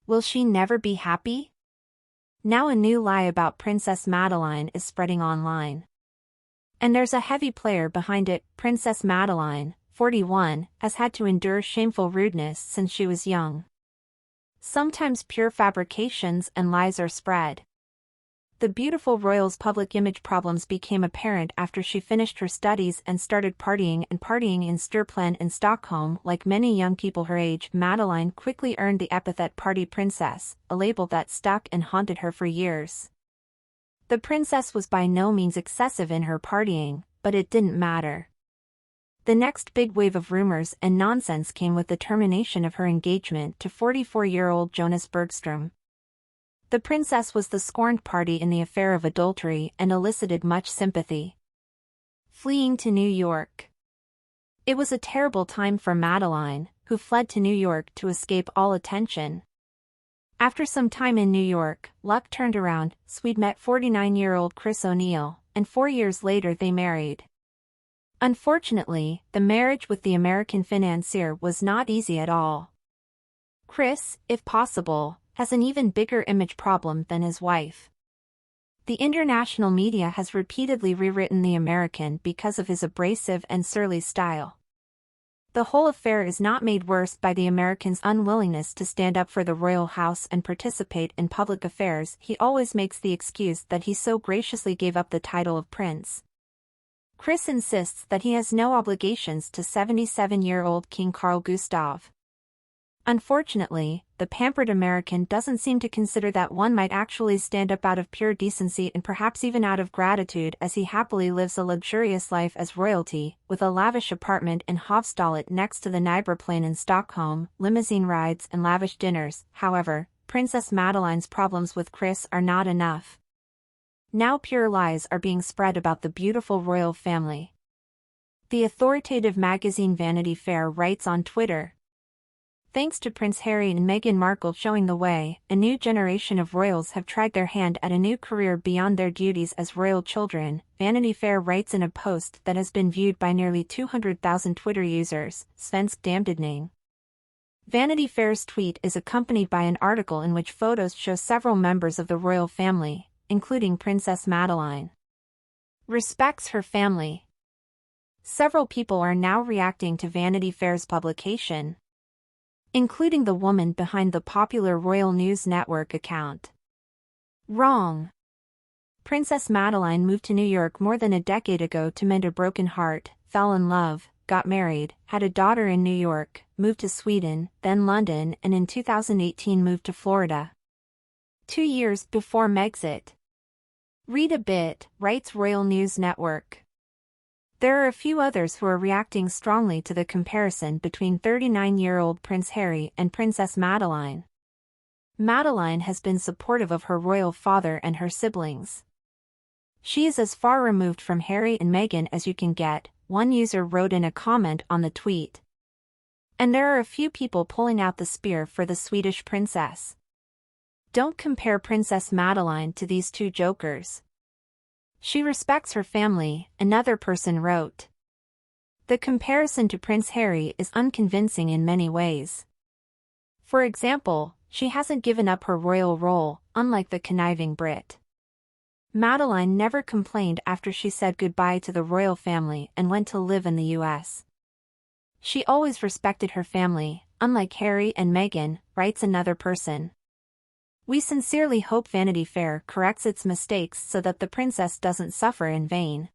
Will she never be happy? Now a new lie about Princess Madeleine is spreading online. And there's a heavy player behind it. Princess Madeleine, 41, has had to endure shameful rudeness since she was young. Sometimes pure fabrications and lies are spread. The beautiful royal's public image problems became apparent after she finished her studies and started partying in Stureplan in Stockholm. Like many young people her age, Madeleine quickly earned the epithet Party Princess, a label that stuck and haunted her for years. The princess was by no means excessive in her partying, but it didn't matter. The next big wave of rumors and nonsense came with the termination of her engagement to 44-year-old Jonas Bergström. The princess was the scorned party in the affair of adultery and elicited much sympathy. Fleeing to New York. It was a terrible time for Madeleine, who fled to New York to escape all attention. After some time in New York, luck turned around. Swede met 49-year-old Chris O'Neill, and 4 years later they married. Unfortunately, the marriage with the American financier was not easy at all. Chris, if possible, has an even bigger image problem than his wife. The international media has repeatedly rewritten the American because of his abrasive and surly style. The whole affair is not made worse by the American's unwillingness to stand up for the royal house and participate in public affairs. He always makes the excuse that he so graciously gave up the title of prince. Chris insists that he has no obligations to 77-year-old King Carl Gustaf. Unfortunately, the pampered American doesn't seem to consider that one might actually stand up out of pure decency and perhaps even out of gratitude, as he happily lives a luxurious life as royalty, with a lavish apartment in Hovstallet next to the Nybroplan in Stockholm, limousine rides and lavish dinners. However, Princess Madeleine's problems with Chris are not enough. Now pure lies are being spread about the beautiful royal family. The authoritative magazine Vanity Fair writes on Twitter, "Thanks to Prince Harry and Meghan Markle showing the way, a new generation of royals have tried their hand at a new career beyond their duties as royal children," Vanity Fair writes in a post that has been viewed by nearly 200,000 Twitter users. Svensk Damnedning. Vanity Fair's tweet is accompanied by an article in which photos show several members of the royal family, including Princess Madeleine. Respects her family. Several people are now reacting to Vanity Fair's publication, including the woman behind the popular Royal News Network account. Wrong. Princess Madeleine moved to New York more than a decade ago to mend a broken heart, fell in love, got married, had a daughter in New York, moved to Sweden, then London, and in 2018 moved to Florida. 2 years before Megxit. Read a bit, writes Royal News Network. There are a few others who are reacting strongly to the comparison between 39-year-old Prince Harry and Princess Madeleine. Madeleine has been supportive of her royal father and her siblings. She is as far removed from Harry and Meghan as you can get, one user wrote in a comment on the tweet. And there are a few people pulling out the spear for the Swedish princess. Don't compare Princess Madeleine to these two jokers. She respects her family, another person wrote. The comparison to Prince Harry is unconvincing in many ways. For example, she hasn't given up her royal role, unlike the conniving Brit. Madeleine never complained after she said goodbye to the royal family and went to live in the US. She always respected her family, unlike Harry and Meghan, writes another person. We sincerely hope Vanity Fair corrects its mistakes so that the princess doesn't suffer in vain.